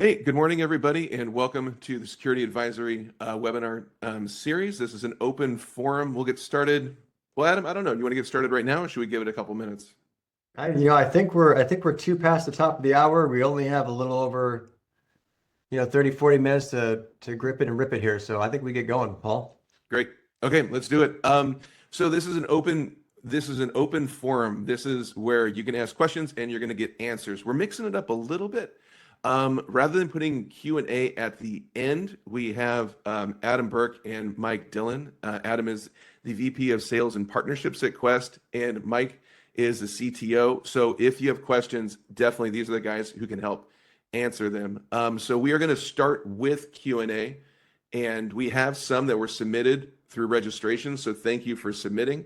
Hey, good morning, everybody, and welcome to the Security Advisory webinar series. This is an open forum. We'll get started. Well, Adam, I don't know. You want to get started right now, or should we give it a couple minutes? I think we're two past the top of the hour. We only have a little over, 30, 40 minutes to grip it and rip it here. So I think we get going, Paul. Great. Okay, let's do it. So this is an open forum. This is where you can ask questions and you're going to get answers. We're mixing it up a little bit. Rather than putting Q&A at the end, we have Adam Burke and Mike Dillon. Adam is the VP of Sales and Partnerships at Quest, and Mike is the CTO. So if you have questions, definitely these are the guys who can help answer them. So we are going to start with Q&A, and we have some that were submitted through registration. So thank you for submitting.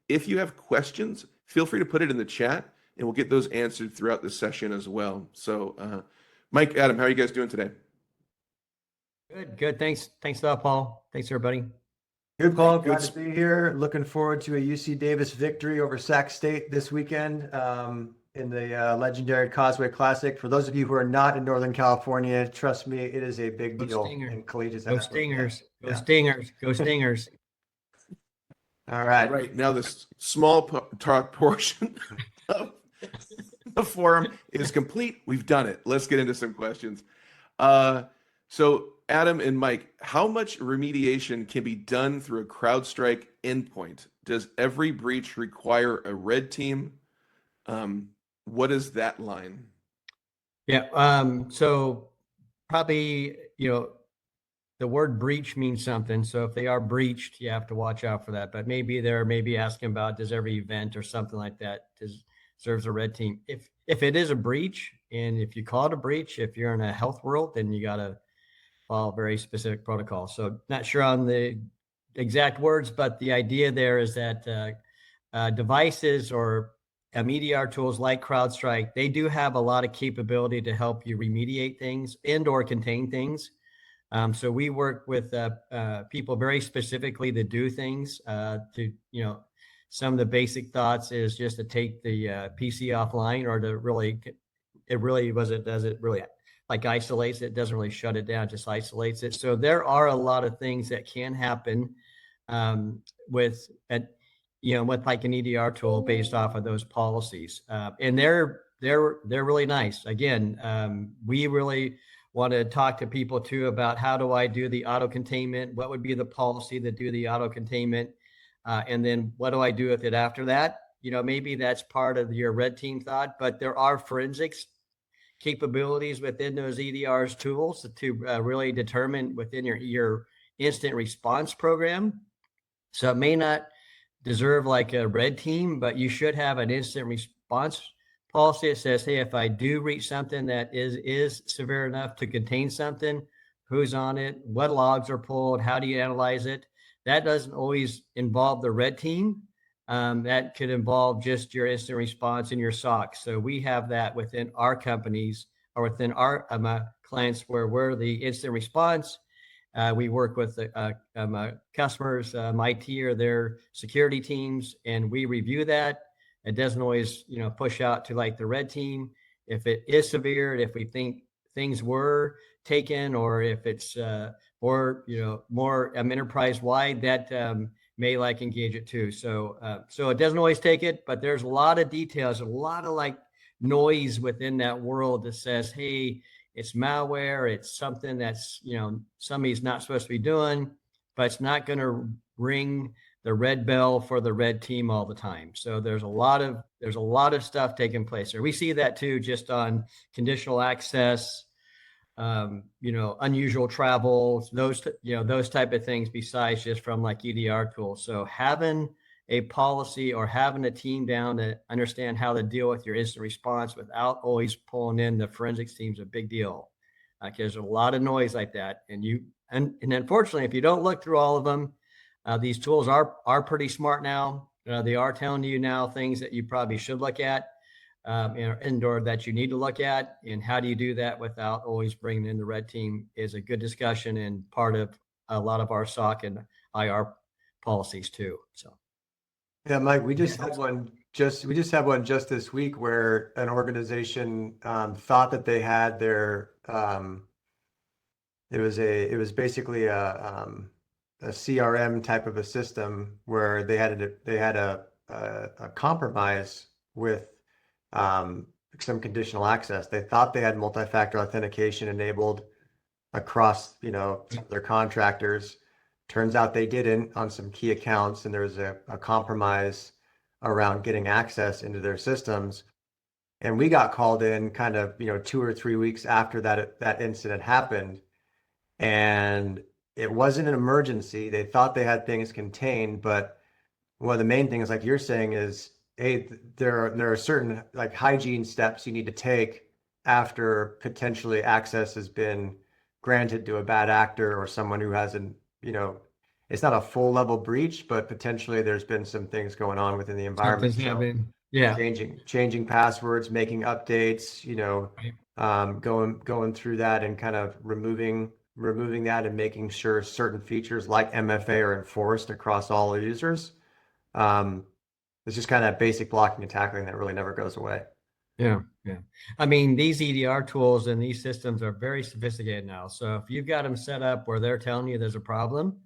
If you have questions, feel free to put it in the chat, and we'll get those answered throughout the session as well. So Mike, Adam, how are you guys doing today? Good. Thanks a lot, Paul. Thanks, everybody. Good, Paul. Glad to be here. Looking forward to a UC Davis victory over Sac State this weekend in the legendary Causeway Classic. For those of you who are not in Northern California, trust me, it is a big deal in collegiate. Go Stingers. Go Stingers. Go Stingers. All right. Right now, this small portion of the forum is complete. We've done it. Let's get into some questions. So Adam and Mike, how much remediation can be done through a CrowdStrike endpoint? Does every breach require a red team? What is that line? Yeah. So probably, the word breach means something. So if they are breached, you have to watch out for that. But maybe they're asking about, does every event or something like that deserves a red team? If it is a breach, and if you call it a breach, if you're in a health world, then you got to follow very specific protocols. So not sure on the exact words, but the idea there is that devices or EDR tools like CrowdStrike, they do have a lot of capability to help you remediate things and or contain things. So we work with people very specifically to do things some of the basic thoughts is just to take the PC offline, or to really, does it really like isolates it, doesn't really shut it down, just isolates it. So there are a lot of things that can happen with like an EDR tool based off of those policies. And they're really nice. Again, we really want to talk to people too about how do I do the auto containment? What would be the policy to do the auto containment? And then what do I do with it after that? Maybe that's part of your red team thought, but there are forensics capabilities within those EDRs tools to really determine within your instant response program. So it may not deserve like a red team, but you should have an instant response policy that says, hey, if I do reach something that is severe enough to contain something, who's on it, what logs are pulled, how do you analyze it? That doesn't always involve the red team. That could involve just your instant response and your SOC. So we have that within our companies or within our clients where we're the instant response. We work with customers, IT or their security teams, and we review that. It doesn't always, push out to like the red team. If it is severe, if we think things were taken, or if it's more enterprise wide, that may like engage it too. So it doesn't always take it, but there's a lot of details, a lot of like noise within that world that says, hey, it's malware, it's something that's somebody's not supposed to be doing, but it's not going to ring the red bell for the red team all the time. So there's a lot of stuff taking place there. We see that too, just on conditional access, unusual travel, those type of things, besides just from like EDR tools. So having a policy or having a team down to understand how to deal with your instant response without always pulling in the forensics team is a big deal. There's a lot of noise like that. And unfortunately, if you don't look through all of them, these tools are pretty smart now. They are telling you now things that you probably should look at, or that you need to look at. And how do you do that without always bringing in the red team is a good discussion and part of a lot of our SOC and IR policies too. So. Yeah, Mike, we just had one just this week where an organization thought that they had their it was basically a CRM type of a system where they had a compromise with some conditional access. They thought they had multi-factor authentication enabled across, their contractors. Turns out they didn't on some key accounts, and there was a compromise around getting access into their systems. And we got called in kind of, 2 or 3 weeks after that incident happened. And it wasn't an emergency. They thought they had things contained, but one of the main things, like you're saying, is, hey, there are certain like hygiene steps you need to take after potentially access has been granted to a bad actor or someone who hasn't, it's not a full level breach, but potentially there's been some things going on within the environment. Something's So happening. Yeah. changing passwords, making updates, Right. going through that and kind of removing that and making sure certain features like MFA are enforced across all users. It's just kind of basic blocking and tackling that really never goes away. Yeah. Yeah. I mean, these EDR tools and these systems are very sophisticated now. So if you've got them set up where they're telling you there's a problem,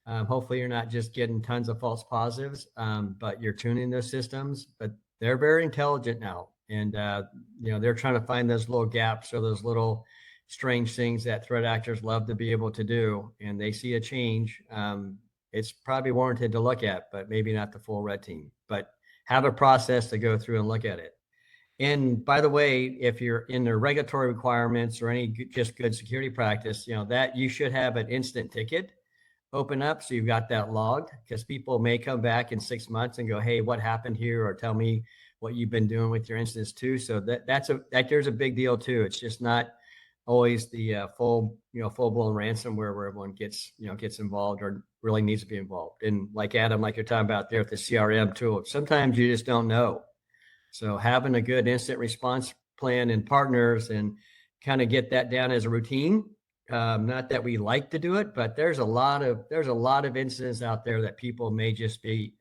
hopefully you're not just getting tons of false positives, but you're tuning those systems. But they're very intelligent now. And, they're trying to find those little gaps or those little strange things that threat actors love to be able to do. And they see a change. It's probably warranted to look at, but maybe not the full red team. But have a process to go through and look at it. And by the way, if you're in the regulatory requirements or any just good security practice, that you should have an instant ticket open up. So you've got that logged, because people may come back in 6 months and go, hey, what happened here? Or tell me what you've been doing with your instance too. So there's a big deal too. It's just not always the full blown ransomware where everyone gets involved or really needs to be involved. And like Adam, like you're talking about there with the CRM tool, sometimes you just don't know. So having a good instant response plan and partners and kind of get that down as a routine. Not that we like to do it, but there's a lot of incidents out there that people may just be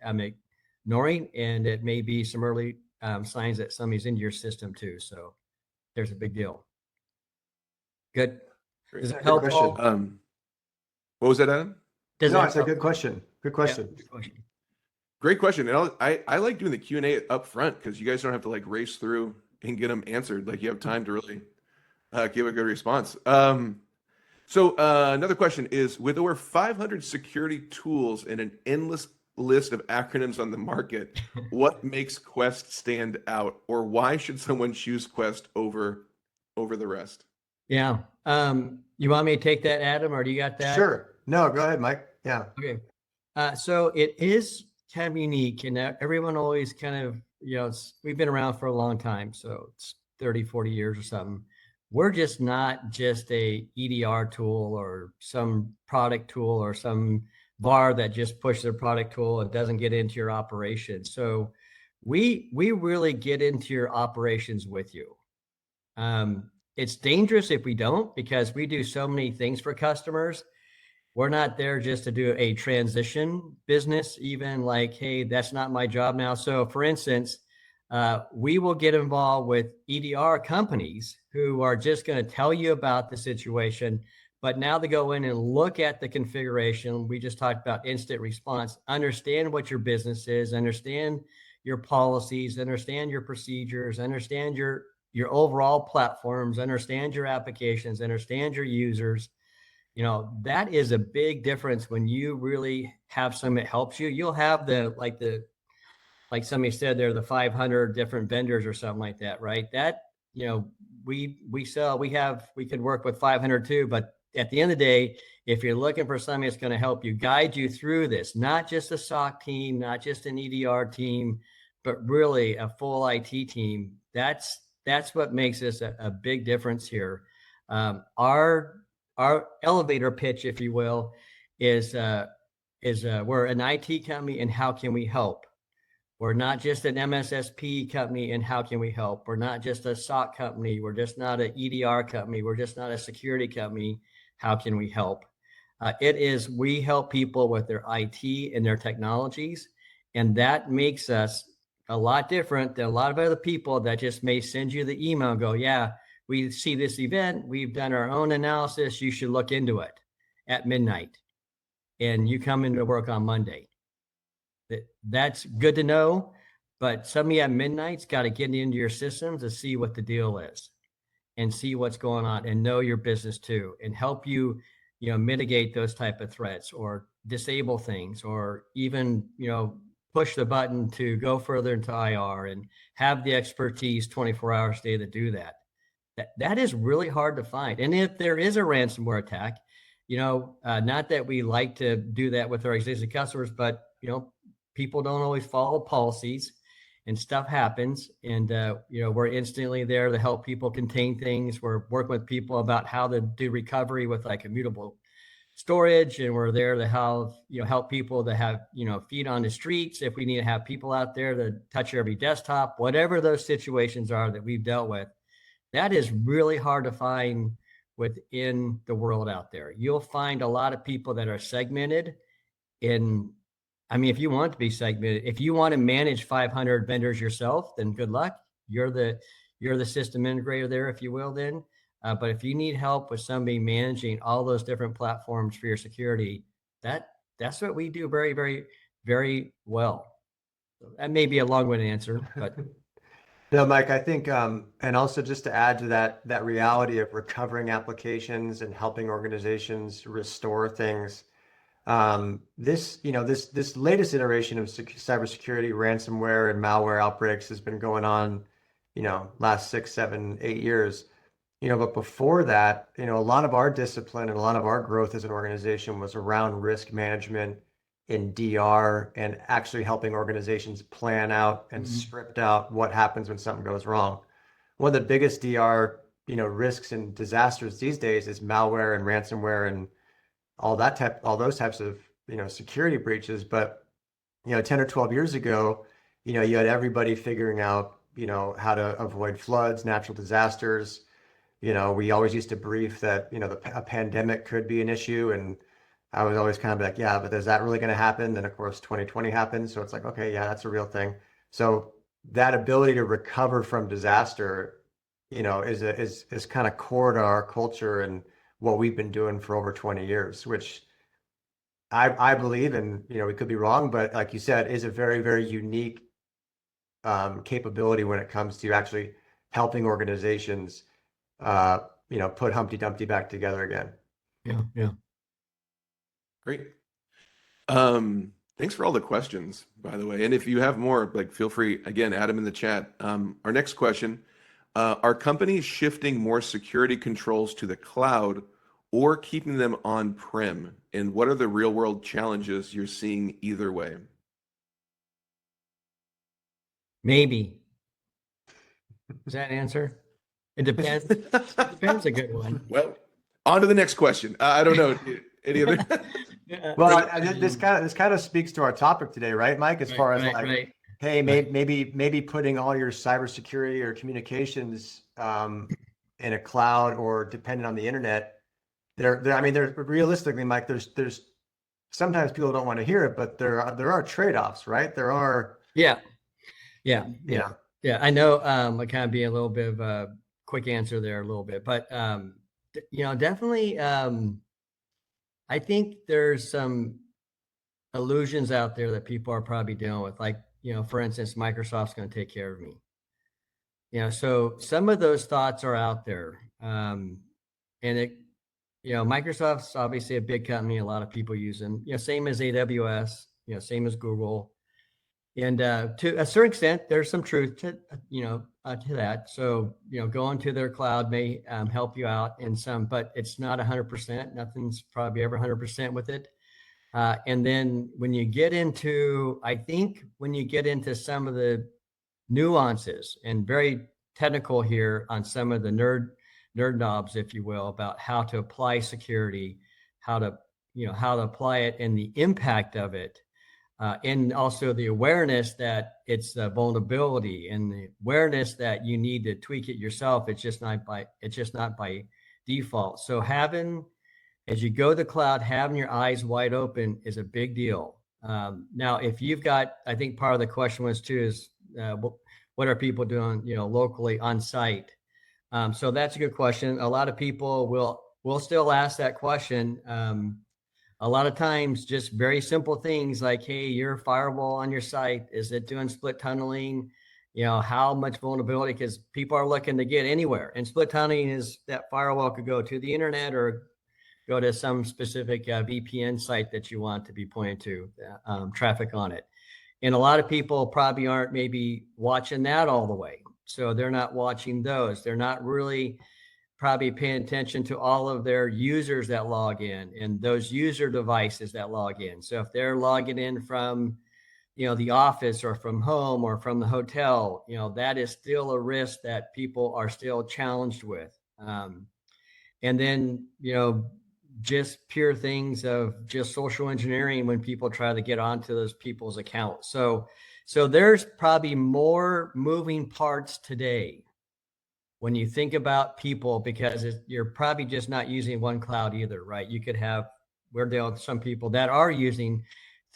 ignoring, and it may be some early signs that somebody's into your system too. So there's a big deal. Good. Does that help? question. What was that, Adam? It's a good question. Good question. Yeah, good question. Great question. And I like doing the Q&A up front because you guys don't have to like race through and get them answered. Like you have time to really give a good response. So another question is, with over 500 security tools and an endless list of acronyms on the market, what makes Quest stand out, or why should someone choose Quest over the rest? Yeah. You want me to take that, Adam, or do you got that? Sure. No, go ahead, Mike. Yeah. Okay. So it is kind of unique, and everyone always kind of, we've been around for a long time. So it's 30, 40 years or something. We're just not just a EDR tool or some product tool or some VAR that just pushes a product tool and doesn't get into your operations. So we really get into your operations with you. It's dangerous if we don't, because we do so many things for customers. We're not there just to do a transition business, even like, hey, that's not my job now. So for instance, we will get involved with EDR companies who are just going to tell you about the situation, but now they go in and look at the configuration. We just talked about instant response, understand what your business is, understand your policies, understand your procedures, understand your overall platforms, understand your applications, understand your users. That is a big difference when you really have something that helps you. You'll have like somebody said, there are the 500 different vendors or something like that, right? That, we could work with 500 too, but at the end of the day, if you're looking for somebody that's going to help you, guide you through this, not just a SOC team, not just an EDR team, but really a full IT team, that's what makes this a big difference here. Our elevator pitch, if you will, is we're an IT company, and how can we help? We're not just an MSSP company, and how can we help? We're not just a SOC company. We're just not an EDR company. We're just not a security company. How can we help? We help people with their IT and their technologies, and that makes us a lot different than a lot of other people that just may send you the email and go, yeah, we see this event, we've done our own analysis, you should look into it at midnight, and you come into work on Monday. That's good to know, but somebody at midnight's got to get into your systems to see what the deal is and see what's going on and know your business too, and help you, mitigate those type of threats or disable things, or even, push the button to go further into IR and have the expertise 24 hours a day to do that. That is really hard to find. And if there is a ransomware attack, not that we like to do that with our existing customers, but, people don't always follow policies and stuff happens. And, we're instantly there to help people contain things. We're working with people about how to do recovery with like immutable storage. And we're there to help people to have, feet on the streets. If we need to have people out there to touch every desktop, whatever those situations are that we've dealt with, that is really hard to find within the world out there. You'll find a lot of people that are segmented if you want to be segmented, if you want to manage 500 vendors yourself, then good luck. You're the system integrator there, if you will, then. But if you need help with somebody managing all those different platforms for your security, that's what we do very, very, very well. That may be a long-winded answer, but No, Mike, I think, and also just to add to that reality of recovering applications and helping organizations restore things. This latest iteration of cybersecurity, ransomware and malware outbreaks has been going on, last 6, 7, 8 years. But before that, a lot of our discipline and a lot of our growth as an organization was around risk management in DR and actually helping organizations plan out and script out what happens when something goes wrong. One of the biggest DR, risks and disasters these days is malware and ransomware and all those types of, security breaches. But, 10 or 12 years ago, you had everybody figuring out, how to avoid floods, natural disasters. We always used to brief that, a pandemic could be an issue. And I was always kind of like, yeah, but is that really going to happen? Then of course, 2020 happened. So it's like, okay, yeah, that's a real thing. So that ability to recover from disaster, is kind of core to our culture and what we've been doing for over 20 years, which I believe, and we could be wrong, but like you said, is a very, very unique capability when it comes to actually helping organizations, put Humpty Dumpty back together again. Yeah. Great. Thanks for all the questions, by the way. And if you have more, feel free, again, add them in the chat. Our next question, are companies shifting more security controls to the cloud or keeping them on-prem? And what are the real-world challenges you're seeing either way? Maybe. Is that an answer? It depends. Depends a good one. Well, on to the next question. I don't know. Any other? Well, this kind of speaks to our topic today, right, Mike? As far as hey, maybe putting all your cybersecurity or communications in a cloud or dependent on the internet. There's realistically, Mike, there's sometimes people don't want to hear it, but there are trade-offs, right? There are. Yeah. I know. I kind of be a little bit of a quick answer there, a little bit, but definitely. I think there's some illusions out there that people are probably dealing with, like, for instance, Microsoft's going to take care of me. So some of those thoughts are out there. And Microsoft's obviously a big company. A lot of people use them, same as AWS, same as Google. And to a certain extent, there's some truth to that. So, going to their cloud may help you out in some, but it's not 100%. Nothing's probably ever 100% with it. And then when you get into some of the nuances and very technical here on some of the nerd knobs, if you will, about how to apply security, how to apply it and the impact of it. And also the awareness that it's a vulnerability and the awareness that you need to tweak it yourself. It's just not by default. So as you go to the cloud, having your eyes wide open is a big deal. Now, if you've got, I think part of the question was too, is what are people doing, locally on site? So that's a good question. A lot of people will still ask that question. A lot of times, just very simple things like, hey, your firewall on your site, is it doing split tunneling? You know, how much vulnerability? Because people are looking to get anywhere. And split tunneling is that firewall could go to the internet or go to some specific VPN site that you want to be pointed to, traffic on it. And a lot of people probably aren't maybe watching that all the way. So they're not watching those. They're not really probably paying attention to all of their users that log in and those user devices that log in. So if they're logging in from, the office or from home or from the hotel, that is still a risk that people are still challenged with. And then, just pure things of just social engineering when people try to get onto those people's accounts. So there's probably more moving parts today when you think about people, because you're probably just not using one cloud either, right? You could have, we're dealing with some people that are using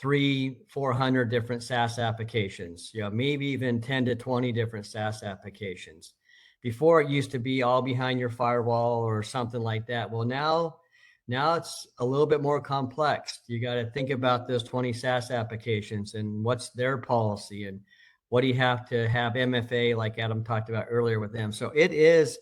300-400 different SaaS applications, maybe even 10 to 20 different SaaS applications. Before it used to be all behind your firewall or something like that. Well, now it's a little bit more complex. You got to think about those 20 SaaS applications and what's their policy and what do you have to have MFA, like Adam talked about earlier with them. So it's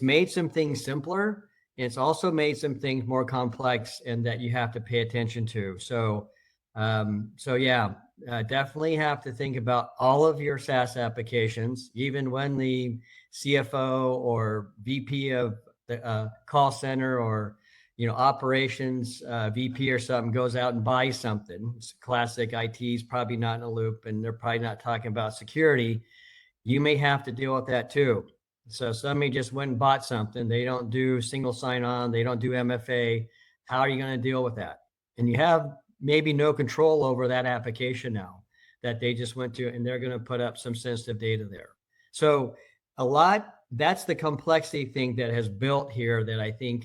made some things simpler. It's also made some things more complex and that you have to pay attention to. So definitely have to think about all of your SaaS applications, even when the CFO or VP of the call center or operations VP or something goes out and buys something. It's classic. IT is probably not in a loop, and they're probably not talking about security. You may have to deal with that too. So somebody just went and bought something. They don't do single sign-on. They don't do MFA. How are you going to deal with that? And you have maybe no control over that application now that they just went to, and they're going to put up some sensitive data there. So that's the complexity thing that has built here that I think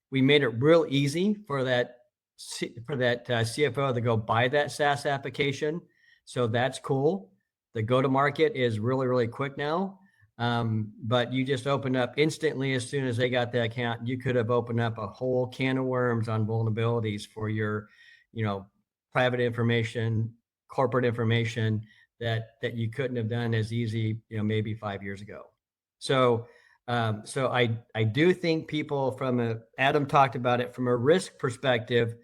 we made it real easy for that CFO to go buy that SaaS application. So that's cool. The go-to-market is really, really quick now. But you just open up instantly as soon as they got that account. You could have opened up a whole can of worms on vulnerabilities for your, private information, corporate information that you couldn't have done as easy, maybe 5 years ago. So I do think people Adam talked about it from a risk perspective,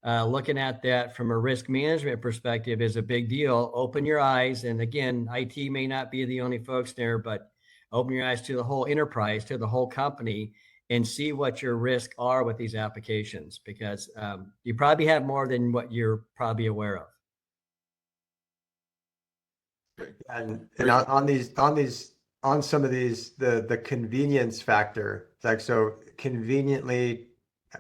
looking at that from a risk management perspective is a big deal. Open your eyes. And again, IT may not be the only folks there, but open your eyes to the whole enterprise, to the whole company, and see what your risks are with these applications, because you probably have more than what you're probably aware of. And on some of these, the convenience factor, like, so conveniently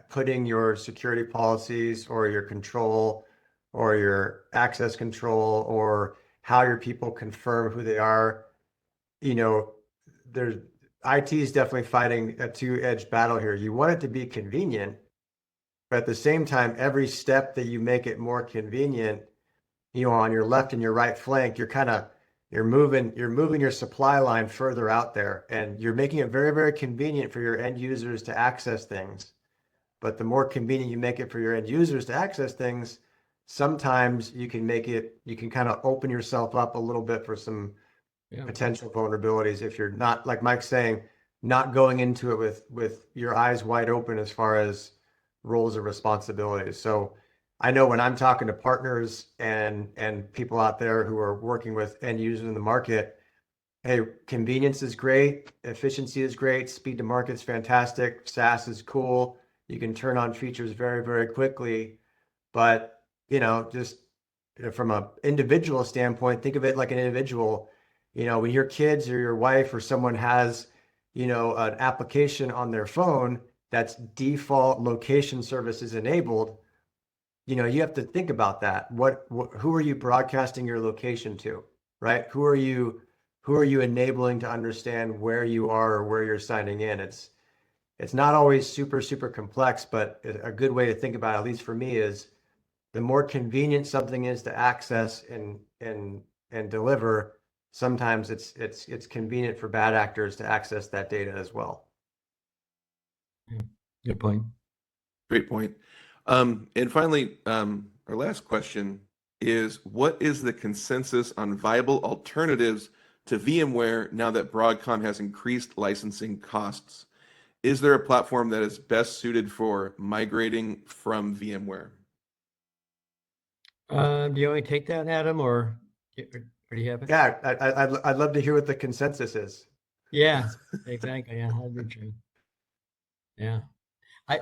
putting your security policies or your control or your access control or how your people confirm who they are, there's IT is definitely fighting a two-edged battle here. You want it to be convenient, but at the same time, every step that you make it more convenient, on your left and your right flank, you're moving your supply line further out there, and you're making it very, very convenient for your end users to access things. But the more convenient you make it for your end users to access things, sometimes you can kind of open yourself up a little bit for some potential vulnerabilities if you're not, like Mike's saying, not going into it with your eyes wide open as far as roles and responsibilities. So I know when I'm talking to partners and people out there who are working with end users in the market, hey, convenience is great, efficiency is great, speed to market is fantastic, SaaS is cool, you can turn on features very, very quickly, but just from an individual standpoint, think of it like an individual. When your kids or your wife or someone has, an application on their phone that's default location services enabled, you have to think about that. Who are you broadcasting your location to, right? Who are you enabling to understand where you are or where you're signing in? It's not always super, super complex, but a good way to think about it, at least for me, is the more convenient something is to access and deliver, sometimes it's convenient for bad actors to access that data as well. Good point. Great point. And finally, our last question is, what is the consensus on viable alternatives to VMware now that Broadcom has increased licensing costs? Is there a platform that is best suited for migrating from VMware? Do you want me to take that, Adam, or do you have it? Yeah, I'd love to hear what the consensus is. Yeah, exactly. Yeah, that'd be true. Yeah. I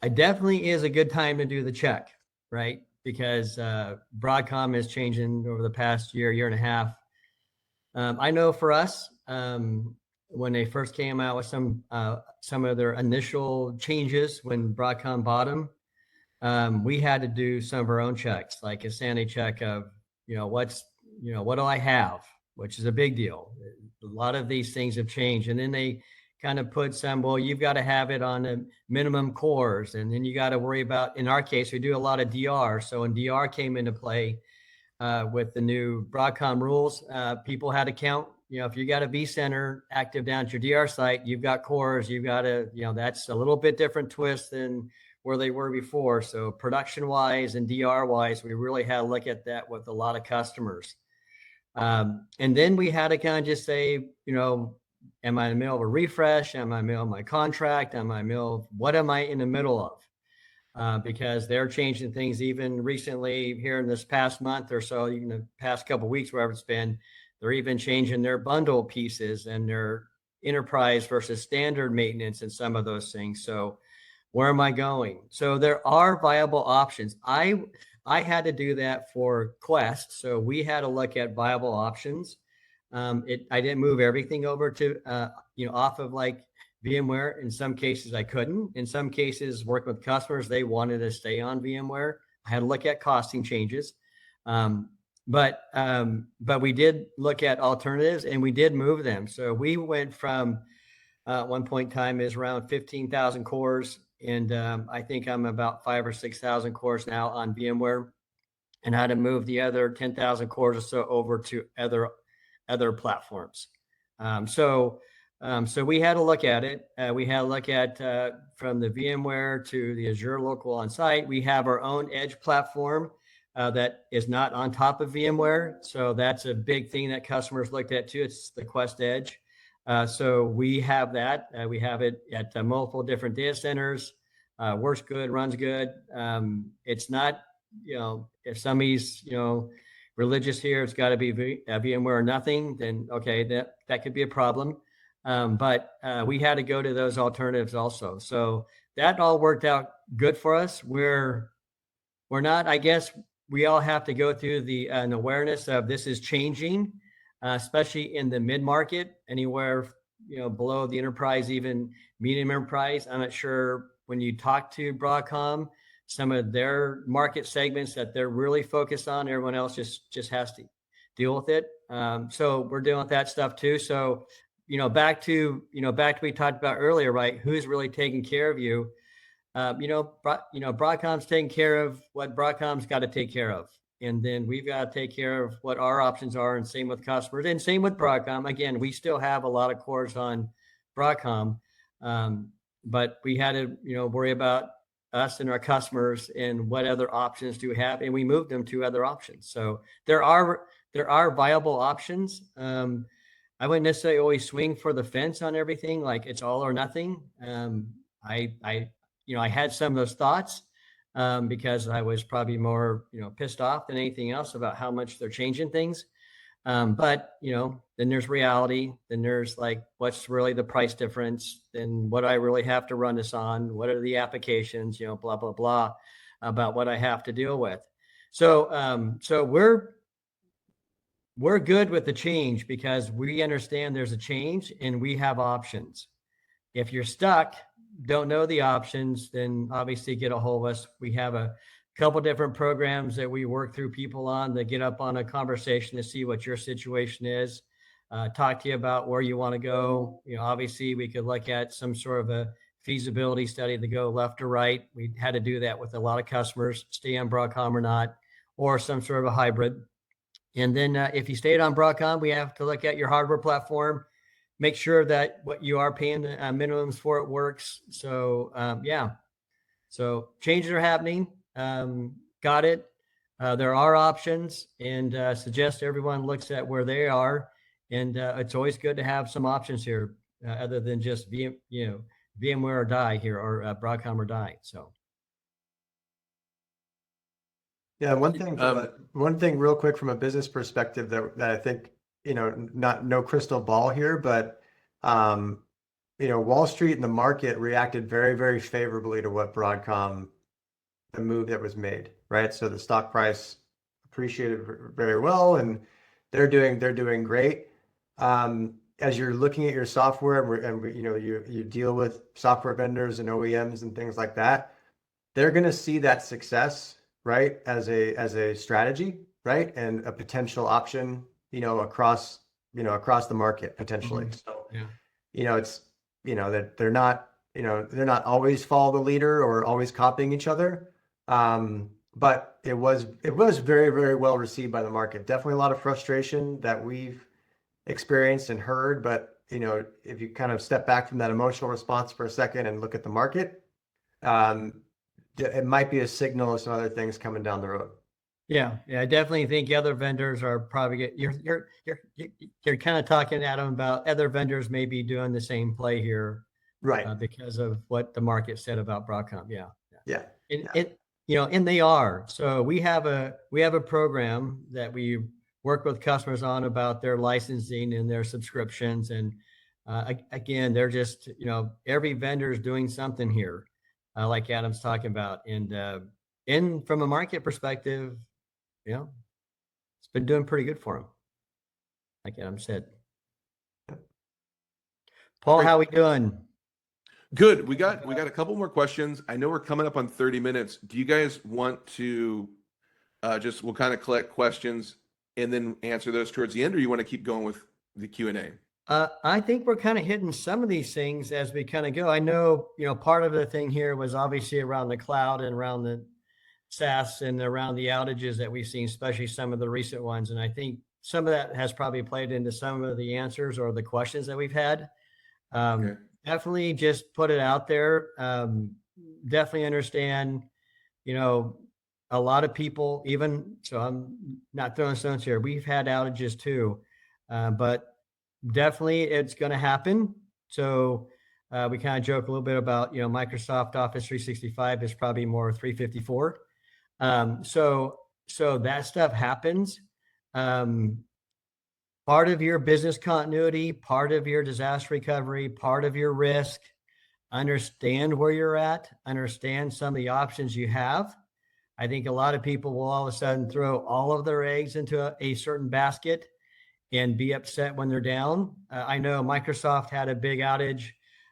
definitely is a good time to do the check, right? Because Broadcom is changing over the past year and a half. I know for us, when they first came out with some of their initial changes when Broadcom bought them, we had to do some of our own checks, like a sanity check of, what do I have, which is a big deal. A lot of these things have changed, and then they kind of put some, well, you've got to have it on the minimum cores, and then you got to worry about, in our case, we do a lot of DR. So when DR came into play with the new Broadcom rules, people had to count, if you got a vCenter active down at your DR site, you've got cores, you've got to, that's a little bit different twist than where they were before. So production wise and DR wise, we really had to look at that with a lot of customers. And then we had to kind of just say, am I in the middle of a refresh? Am I in the middle of my contract? What am I in the middle of? Because they're changing things even recently here in this past month or so, even the past couple of weeks, wherever it's been, they're even changing their bundle pieces and their enterprise versus standard maintenance and some of those things. So where am I going? So there are viable options. I had to do that for Quest. So we had to look at viable options. I didn't move everything over to, off of like VMware. In some cases I couldn't. In some cases, working with customers, they wanted to stay on VMware. I had to look at costing changes. But we did look at alternatives and we did move them. So we went from one point in time is around 15,000 cores. And I think I'm about 5,000 or 6,000 cores now on VMware, and how to move the other 10,000 cores or so over to other platforms. So we had to look at it. We had to look at from the VMware to the Azure local on-site. We have our own edge platform that is not on top of VMware. So that's a big thing that customers looked at too. It's the Quest Edge. So we have that. We have it at multiple different data centers. Works good, runs good. It's not, if somebody's, religious here, it's got to be VMware or nothing, then okay, that could be a problem. But we had to go to those alternatives also. So that all worked out good for us. We're not, I guess we all have to go through an awareness of this is changing, especially in the mid-market, anywhere, below the enterprise, even medium enterprise. I'm not sure when you talk to Broadcom, some of their market segments that they're really focused on, everyone else just has to deal with it. So we're dealing with that stuff too. So, back to what we talked about earlier, right? Who's really taking care of you? Broadcom's taking care of what Broadcom's got to take care of. And then we've got to take care of what our options are, and same with customers and same with Broadcom. Again, we still have a lot of cores on Broadcom, but we had to, worry about us and our customers and what other options do we have, and we moved them to other options. So there are viable options. I wouldn't necessarily always swing for the fence on everything, like it's all or nothing. I had some of those thoughts because I was probably more, pissed off than anything else about how much they're changing things. But then there's reality. Then there's like, what's really the price difference? Then what I really have to run this on? What are the applications? Blah blah blah, about what I have to deal with. So we're good with the change because we understand there's a change and we have options. If you're stuck, don't know the options, then obviously get a hold of us. We have a couple different programs that we work through people on that get up on a conversation to see what your situation is, talk to you about where you want to go. Obviously we could look at some sort of a feasibility study to go left or right. We had to do that with a lot of customers, stay on Broadcom or not, or some sort of a hybrid. And then if you stayed on Broadcom, we have to look at your hardware platform, make sure that what you are paying minimums for it works. So yeah, so changes are happening. Got it. There are options, and suggest everyone looks at where they are. And it's always good to have some options here, other than just VMware or die here, or Broadcom or die. So Yeah, one thing real quick from a business perspective that I think, no crystal ball here, but Wall Street and the market reacted very, very favorably to what Broadcom, the move that was made, right? So the stock price appreciated very well, and they're doing great. As you're looking at your software, you deal with software vendors and OEMs and things like that, they're going to see that success, right, as a strategy, right, and a potential option, across the market potentially. So, yeah. it's that they're not always follow the leader or always copying each other. But it was very, very well received by the market. Definitely a lot of frustration that we've experienced and heard, but if you kind of step back from that emotional response for a second and look at the market, it might be a signal of some other things coming down the road. Yeah, I definitely think other vendors are probably you're kind of talking, Adam, about other vendors maybe doing the same play here, right? Because of what the market said about Broadcom. Yeah. And they are. So we have a program that we work with customers on about their licensing and their subscriptions, and again, they're just every vendor is doing something here, like Adam's talking about, and from a market perspective, it's been doing pretty good for them, like Adam said. Paul, how we doing? Good. We got a couple more questions. I know we're coming up on 30 minutes. Do you guys want to we'll kind of collect questions and then answer those towards the end, or you want to keep going with the Q&A? I think we're kind of hitting some of these things as we kind of go. I know, part of the thing here was obviously around the cloud and around the SaaS and around the outages that we've seen, especially some of the recent ones. And I think some of that has probably played into some of the answers or the questions that we've had. Okay. Definitely just put it out there. Definitely understand, a lot of people, so I'm not throwing stones here. We've had outages too, but definitely it's going to happen. So we kind of joke a little bit about, Microsoft Office 365 is probably more 354. So that stuff happens. Part of your business continuity, part of your disaster recovery, part of your risk, understand where you're at, understand some of the options you have. I think a lot of people will all of a sudden throw all of their eggs into a certain basket and be upset when they're down. I know Microsoft had a big outage,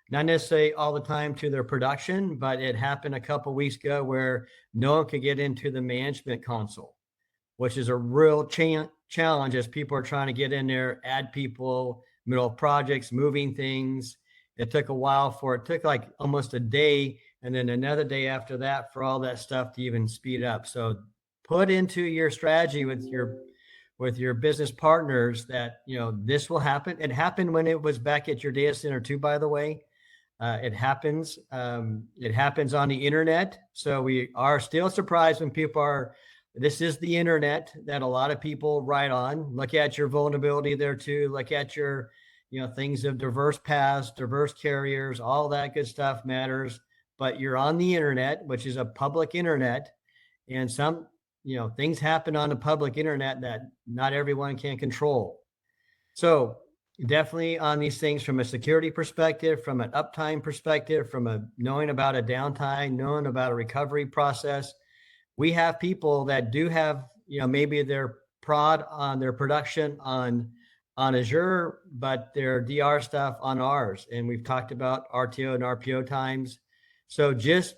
not necessarily all the time to their production, but it happened a couple of weeks ago where no one could get into the management console, which is a real challenge as people are trying to get in there, add people, middle of projects, moving things. It took a while it took like almost a day, and then another day after that for all that stuff to even speed up. So put into your strategy with your business partners that, this will happen. It happened when it was back at your data center too, by the way. It happens. It happens on the internet. So we are still surprised when this is the internet that a lot of people write on. Look at your vulnerability there too. Look at your, things of diverse paths, diverse carriers, all that good stuff matters. But you're on the internet, which is a public internet, and some, things happen on the public internet that not everyone can control. So definitely on these things from a security perspective, from an uptime perspective, from knowing about a downtime, knowing about a recovery process. We have people that do have, maybe their prod on their production on Azure, but their DR stuff on ours. And we've talked about RTO and RPO times. So just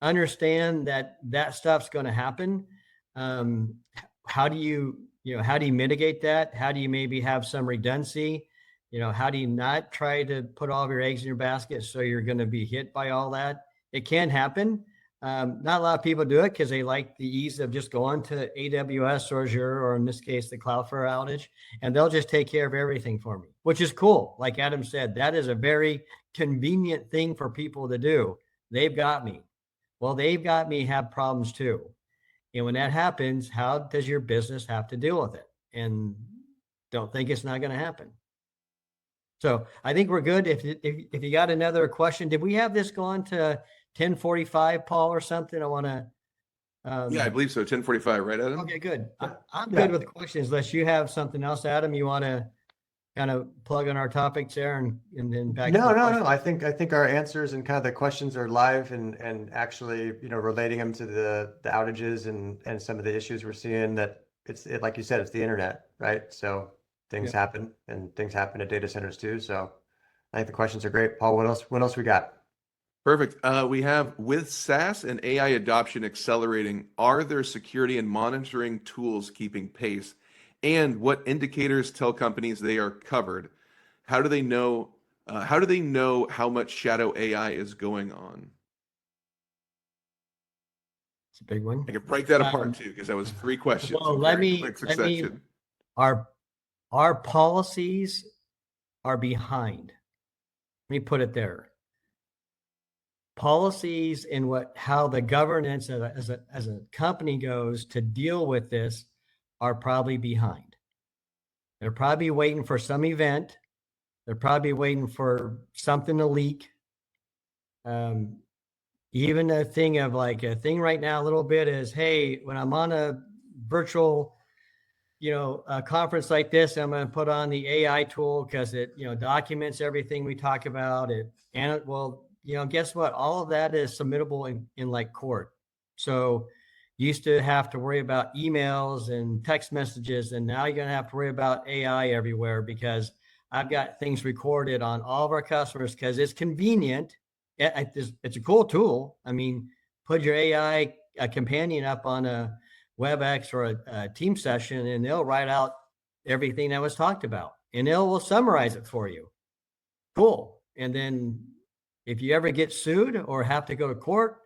understand that stuff's going to happen. How do you mitigate that? How do you maybe have some redundancy? How do you not try to put all of your eggs in your basket so you're going to be hit by all that? It can happen. Not a lot of people do it because they like the ease of just going to AWS or Azure, or in this case, the Cloudflare outage, and they'll just take care of everything for me, which is cool. Like Adam said, that is a very convenient thing for people to do. They've got me. Well, they've got me have problems too. And when that happens, how does your business have to deal with it? And don't think it's not going to happen. So I think we're good. If you got another question, did we have this go on to 10:45, Paul, or something? I want to. Yeah, I believe so. 10:45, right, Adam? Okay, good. I'm Yeah. good with questions. Unless you have something else, Adam, you want to kind of plug in our topics there, and then back. No, to the no, question? no. I think our answers and kind of the questions are live and actually, relating them to the outages and some of the issues we're seeing, that like you said, it's the internet, right? So things happen, and things happen at data centers too. So I think the questions are great. Paul, what else we got? Perfect. We have, with SaaS and AI adoption accelerating, are there security and monitoring tools keeping pace? And what indicators tell companies they are covered? How do they know? How much shadow AI is going on? It's a big one. I could break that apart too, because that was 3 questions. Well, in let very me- quick let me- succession. Our policies are behind. Let me put it there. Policies and how the governance as a company goes to deal with this are probably behind. They're probably waiting for some event. They're probably waiting for something to leak. Even a thing right now, a little bit is, hey, when I'm on a virtual, a conference like this, I'm going to put on the AI tool because it, documents everything we talk about. Guess what? All of that is submittable in like court. So you used to have to worry about emails and text messages, and now you're going to have to worry about AI everywhere, because I've got things recorded on all of our customers because it's convenient. It's a cool tool. I mean, put your AI companion up on a WebEx or a team session, and they'll write out everything that was talked about, and will summarize it for you. Cool. And then if you ever get sued or have to go to court,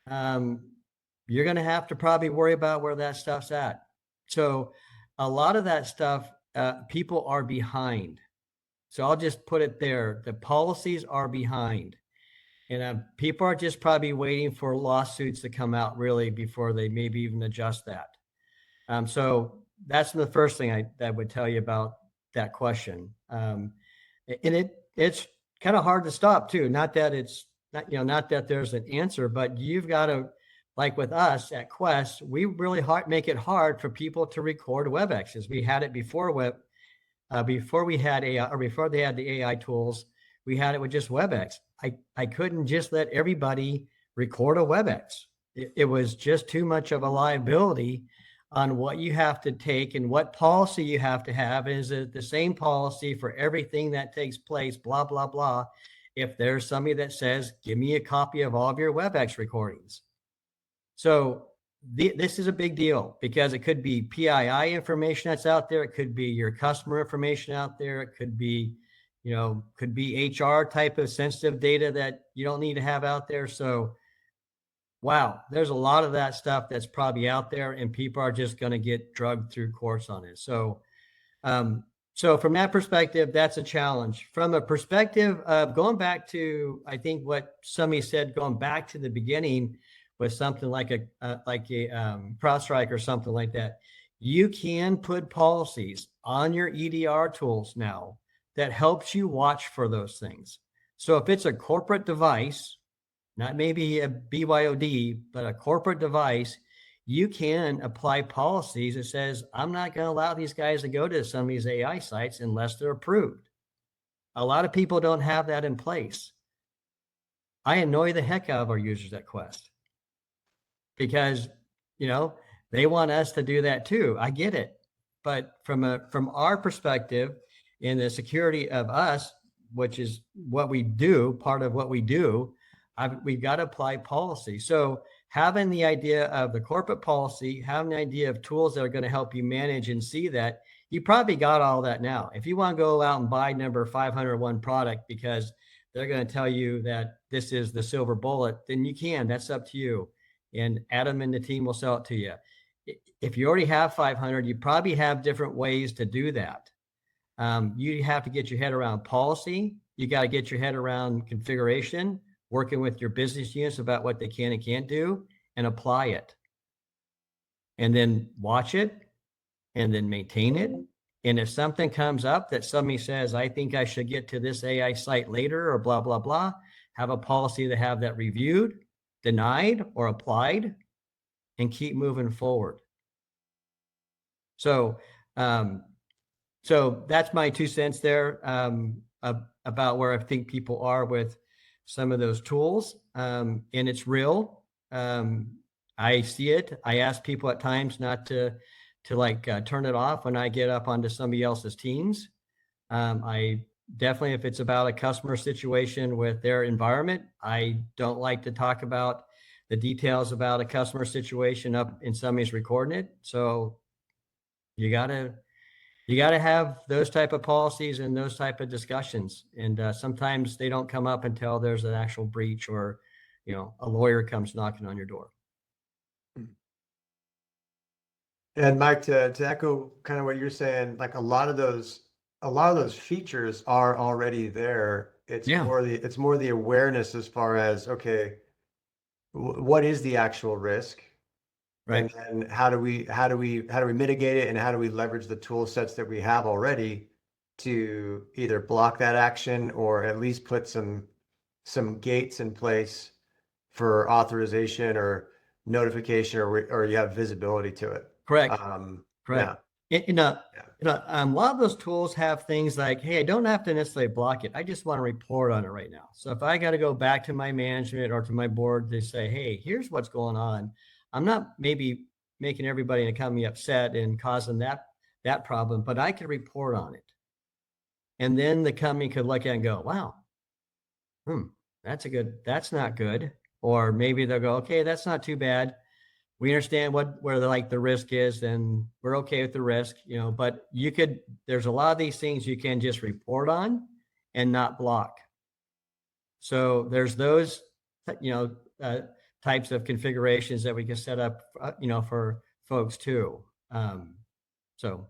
you're going to have to probably worry about where that stuff's at. So a lot of that stuff, people are behind. So I'll just put it there. The policies are behind. And people are just probably waiting for lawsuits to come out really before they maybe even adjust that. So that's the first thing I would tell you about that question. And it's kind of hard to stop too. Not that there's an answer, but you've got to, like with us at Quest, we really make it hard for people to record WebExes. We had it before before we had AI, or before they had the AI tools, we had it with just WebEx. I couldn't just let everybody record a WebEx. It was just too much of a liability on what you have to take and what policy you have to have. Is it the same policy for everything that takes place, blah, blah, blah. If there's somebody that says, give me a copy of all of your WebEx recordings. So this is a big deal, because it could be PII information that's out there. It could be your customer information out there. It could be, could be HR type of sensitive data that you don't need to have out there. So, wow, there's a lot of that stuff that's probably out there, and people are just going to get drugged through courts on it. So, so from that perspective, that's a challenge. From a perspective of going back to, I think what somebody said, going back to the beginning with something like a CrowdStrike or something like that, you can put policies on your EDR tools now that helps you watch for those things. So if it's a corporate device, not maybe a BYOD, but a corporate device, you can apply policies that says, I'm not going to allow these guys to go to some of these AI sites unless they're approved. A lot of people don't have that in place. I annoy the heck out of our users at Quest because, they want us to do that too. I get it. But from our perspective, in the security of us, which is what we do, part of what we do, we've got to apply policy. So having the idea of the corporate policy, having the idea of tools that are going to help you manage and see that, you probably got all that now. If you want to go out and buy number 501 product because they're going to tell you that this is the silver bullet, then you can. That's up to you. And Adam and the team will sell it to you. If you already have 500, you probably have different ways to do that. You have to get your head around policy. You got to get your head around configuration, working with your business units about what they can and can't do, and apply it. And then watch it, and then maintain it. And if something comes up that somebody says, I think I should get to this AI site later, or blah, blah, blah, have a policy to have that reviewed, denied, or applied, and keep moving forward. So, so that's my 2 cents there about where I think people are with some of those tools. And it's real. I see it. I ask people at times not to turn it off when I get up onto somebody else's teams. I definitely, if it's about a customer situation with their environment, I don't like to talk about the details about a customer situation up in somebody's recording it. So you gotta have those type of policies and those type of discussions. And sometimes they don't come up until there's an actual breach, or, a lawyer comes knocking on your door. And Mike, to echo kind of what you're saying, like a lot of those features are already there. It's more the awareness as far as, okay, what is the actual risk? Right. And how do we mitigate it, and how do we leverage the tool sets that we have already to either block that action, or at least put some gates in place for authorization or notification, or you have visibility to it. Correct. Correct. Yeah. A lot of those tools have things like, hey, I don't have to necessarily block it. I just want to report on it right now. So if I got to go back to my management or to my board to say, hey, here's what's going on, I'm not maybe making everybody in the company upset and causing that problem, but I could report on it. And then the company could look at it and go, wow, that's not good. Or maybe they'll go, okay, that's not too bad. We understand where the risk is, and we're okay with the risk, but there's a lot of these things you can just report on and not block. So there's those, types of configurations that we can set up, for folks too. So.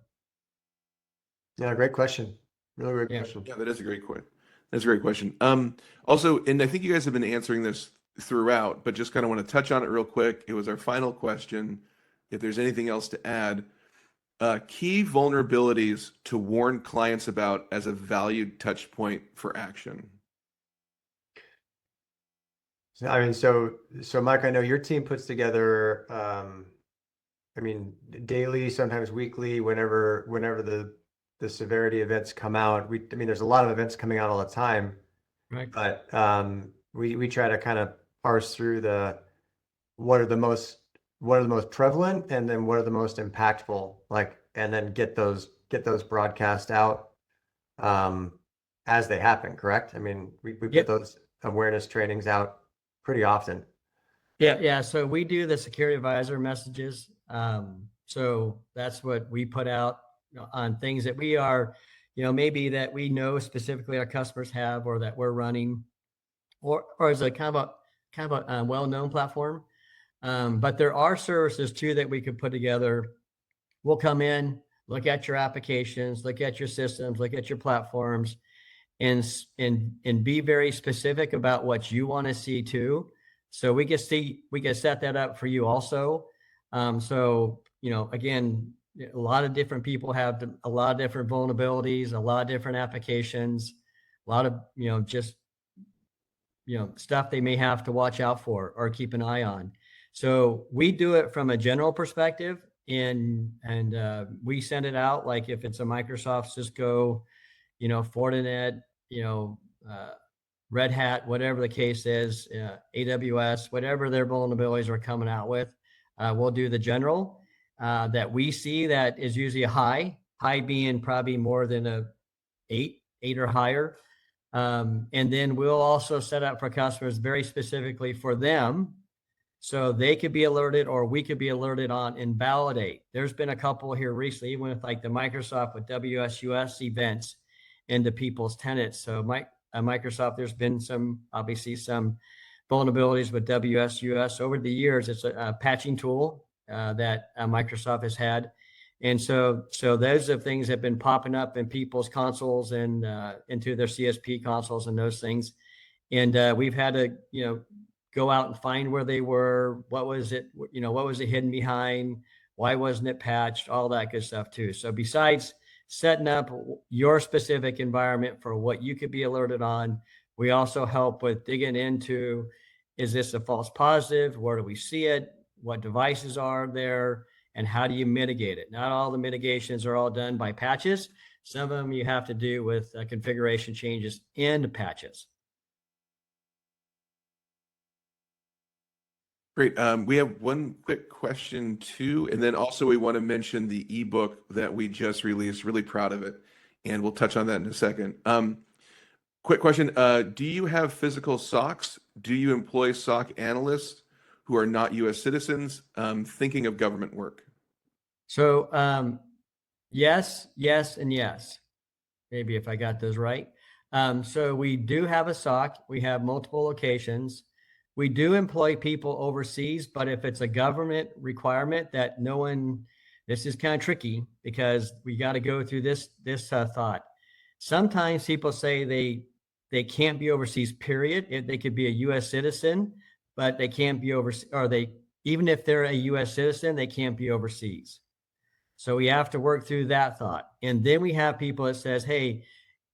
Yeah, great question. Really great question. Yeah, that is a great question. That's a great question. Also, and I think you guys have been answering this throughout, but just kind of want to touch on it real quick. It was our final question. If there's anything else to add, key vulnerabilities to warn clients about as a valued touch point for action. I mean, so Mike, I know your team puts together, daily, sometimes weekly, whenever the severity events come out. There's a lot of events coming out all the time, Right. But we try to kind of parse through what are the most prevalent, and then what are the most impactful, and then get those broadcast out as they happen. Correct? We put those awareness trainings out pretty often. Yeah. So we do the security advisor messages. So that's what we put out on things that we are, maybe that we know specifically our customers have, or that we're running, or as a kind of a well-known platform. But there are services too that we could put together. We'll come in, look at your applications, look at your systems, look at your platforms, and be very specific about what you want to see too. So we can set that up for you also. So, again, a lot of different people have a lot of different vulnerabilities, a lot of different applications, a lot of, stuff they may have to watch out for or keep an eye on. So we do it from a general perspective, and we send it out. Like if it's a Microsoft, Cisco, Fortinet, Red Hat, whatever the case is, AWS, whatever their vulnerabilities are coming out with, we'll do the general that we see that is usually a high being probably more than a 8 or higher. And then we'll also set up for customers very specifically for them, so they could be alerted, or we could be alerted on and validate. There's been a couple here recently, even with like the Microsoft with WSUS events into people's tenants. So Microsoft, there's been obviously some vulnerabilities with WSUS over the years. It's a patching tool that Microsoft has had. And so those are things that have been popping up in people's consoles and into their CSP consoles and those things. And we've had to, go out and find where they were. What was it? What was it hidden behind? Why wasn't it patched? All that good stuff too. So besides setting up your specific environment for what you could be alerted on, we also help with digging into, is this a false positive? Where do we see it? What devices are there? And how do you mitigate it? Not all the mitigations are all done by patches. Some of them you have to do with configuration changes in patches. Great. We have one quick question too, and then also we want to mention the ebook that we just released. Really proud of it, and we'll touch on that in a second. Quick question: do you have physical SOCs? Do you employ SOC analysts who are not U.S. citizens? Thinking of government work. So yes, and yes. Maybe if I got those right. So we do have a SOC. We have multiple locations. We do employ people overseas, but if it's a government requirement that this is kind of tricky because we got to go through this thought. Sometimes people say they can't be overseas, period. They could be a U.S. citizen, but they can't be overseas, or even if they're a U.S. citizen, they can't be overseas. So we have to work through that thought. And then we have people that says, hey,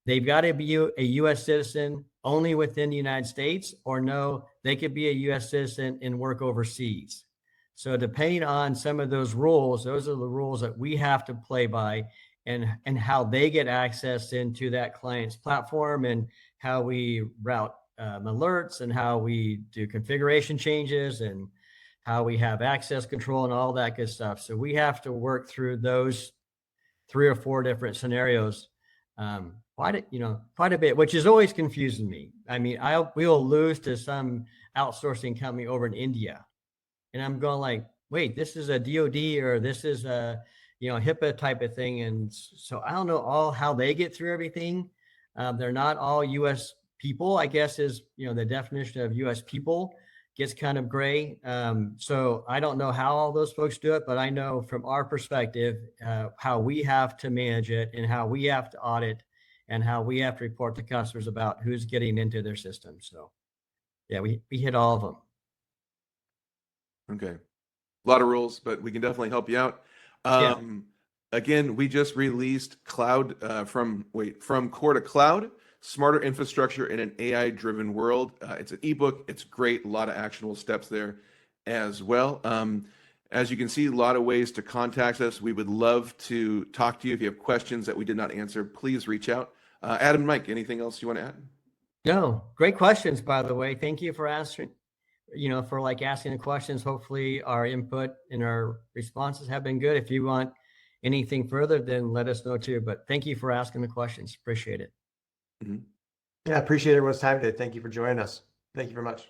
they've got to be a U.S. citizen only within the United States, or no, they could be a U.S. citizen and work overseas. So depending on some of those rules, those are the rules that we have to play by, and how they get access into that client's platform, and how we route alerts, and how we do configuration changes, and how we have access control and all that good stuff. So we have to work through those 3 or 4 different scenarios quite a bit, which is always confusing me. I mean, we'll lose to some outsourcing company over in India, and I'm going like, wait, this is a DoD, or this is a HIPAA type of thing, and so I don't know how they get through everything. They're not all U.S. people, I guess, is the definition of U.S. people gets kind of gray. So I don't know how all those folks do it, but I know from our perspective how we have to manage it, and how we have to audit, and how we have to report to customers about who's getting into their system. So yeah, we hit all of them. Okay. A lot of rules, but we can definitely help you out. Again, we just released cloud from core to cloud, smarter infrastructure in an AI-driven world. It's an ebook. It's great. A lot of actionable steps there as well. As you can see, a lot of ways to contact us. We would love to talk to you. If you have questions that we did not answer, please reach out. Adam, Mike, anything else you want to add? No, great questions, by the way. Thank you for answering, for asking the questions. Hopefully our input and our responses have been good. If you want anything further, then let us know too. But thank you for asking the questions. Appreciate it. Yeah, appreciate everyone's time today. Thank you for joining us. Thank you very much.